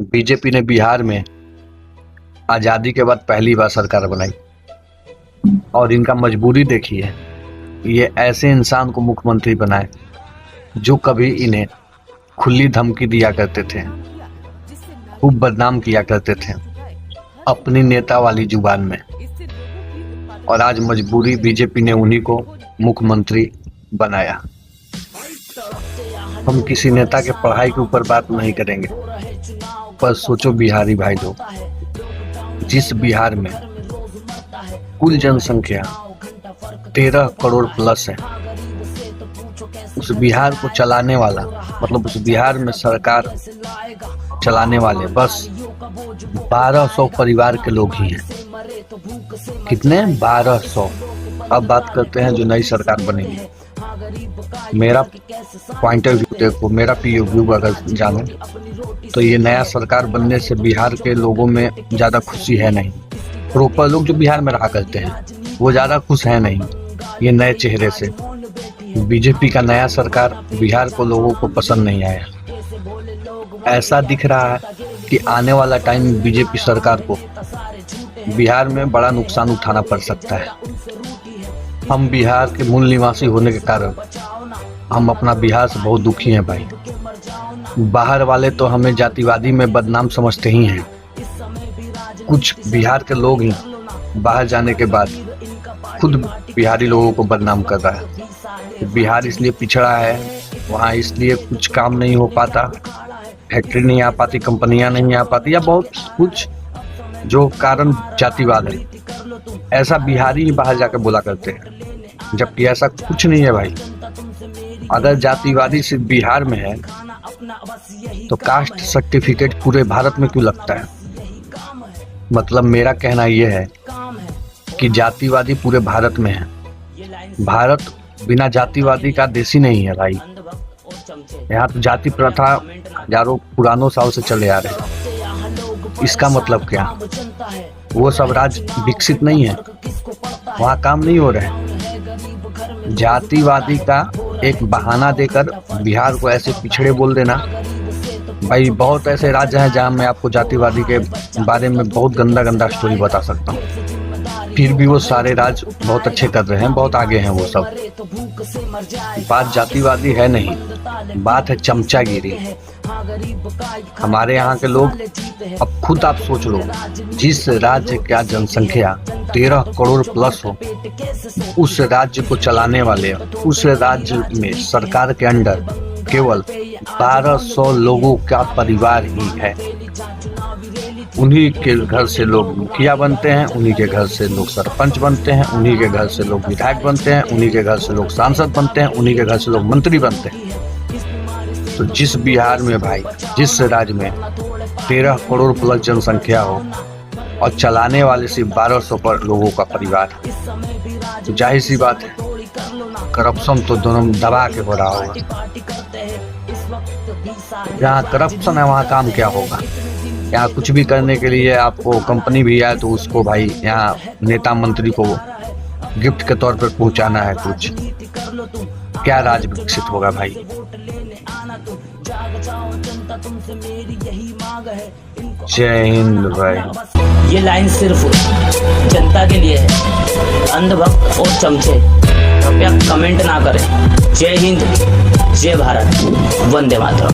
BJP ने बिहार में आज़ादी के बाद पहली बार सरकार बनाई और इनका मजबूरी देखिए, ये ऐसे इंसान को मुख्यमंत्री बनाए जो कभी इन्हें खुली धमकी दिया करते थे, खूब बदनाम किया करते थे अपनी नेता वाली जुबान में। और आज मजबूरी बीजेपी ने उन्हीं को मुख्यमंत्री बनाया। हम किसी नेता के पढ़ाई के ऊपर बात नहीं करेंगे, पर सोचो बिहारी भाई लोग, जिस बिहार में कुल जनसंख्या 13 करोड़ प्लस है, उस बिहार को चलाने वाला, मतलब उस बिहार में सरकार चलाने वाले बस 1200 परिवार के लोग ही हैं। कितने? 1200। अब बात करते हैं जो नई सरकार बनेगी। मेरा पॉइंट ऑफ व्यू देखो, मेरा POV अगर जाने तो ये नया सरकार बनने से बिहार के लोगों में ज़्यादा खुशी है नहीं। प्रॉपर लोग जो बिहार में रहा करते हैं वो ज़्यादा खुश है नहीं ये नए चेहरे से। बीजेपी का नया सरकार बिहार को लोगों को पसंद नहीं आया। ऐसा दिख रहा है कि आने वाला टाइम बीजेपी सरकार को बिहार में बड़ा नुकसान उठाना पड़ सकता है। हम बिहार के मूल निवासी होने के कारण हम अपना बिहार से बहुत दुखी हैं भाई। बाहर वाले तो हमें जातिवादी में बदनाम समझते ही हैं। कुछ बिहार के लोग ही बाहर जाने के बाद खुद बिहारी लोगों को बदनाम कर रहा है। बिहार इसलिए पिछड़ा है, वहाँ इसलिए कुछ काम नहीं हो पाता, फैक्ट्री नहीं आ पाती, कंपनियां नहीं आ पाती, या बहुत कुछ जो कारण जातिवाद है। ऐसा बिहारी ही बाहर जाकर बोला करते हैं, जबकि ऐसा कुछ नहीं है भाई। अगर जातिवादी सिर्फ बिहार में है तो कास्ट सर्टिफिकेट पूरे भारत में क्यों लगता है? मतलब मेरा कहना यह है कि जातिवादी पूरे भारत में है। भारत बिना जातिवादी का देश ही नहीं है भाई। यहाँ तो जाति प्रथा हजारों पुरानों साल से चले आ रहे हैं। इसका मतलब क्या? वो सब राज्य विकसित नहीं है, वहाँ काम नहीं हो रहे। जातिवादी का एक बहाना देकर बिहार को ऐसे पिछड़े बोल देना भाई। बहुत ऐसे राज्य हैं जहाँ मैं आपको जातिवादी के बारे में बहुत गंदा गंदा स्टोरी बता सकता हूँ, फिर भी वो सारे राज्य बहुत अच्छे कर रहे हैं, बहुत आगे हैं वो सब। बात जातिवादी है नहीं, बात है चमचागिरी। हमारे यहाँ के लोग, अब खुद आप सोच लो, जिस राज्य का जनसंख्या 13 करोड़ प्लस हो, उस राज्य को चलाने वाले, उस राज्य में सरकार के अंडर केवल 1200 लोगों का परिवार ही है। उन्हीं के घर से लोग मुखिया बनते हैं, उन्हीं के घर से लोग सरपंच बनते हैं, उन्हीं के घर से लोग विधायक बनते हैं, उन्हीं के घर से लोग सांसद बनते हैं, उन्हीं के घर से लोग मंत्री बनते हैं। तो जिस बिहार में भाई, जिस राज्य में 13 करोड़ प्लस जनसंख्या हो और चलाने वाले सिर्फ 1200 पर लोगों का परिवार, तो जाहिर सी बात है करप्शन तो दोनों दबा के हो रहा होगा। जहाँ करप्शन है वहाँ काम क्या होगा? यहाँ कुछ भी करने के लिए आपको कंपनी भी आए तो उसको भाई यहाँ नेता मंत्री को गिफ्ट के तौर पर पहुँचाना है कुछ। क्या राज्य विकसित होगा भाई? जय हिंद भाई। ये लाइन सिर्फ जनता के लिए है। अंधभक्त और चमचे कृपया कमेंट ना करें। जय हिंद, जय भारत, वंदे मातरम।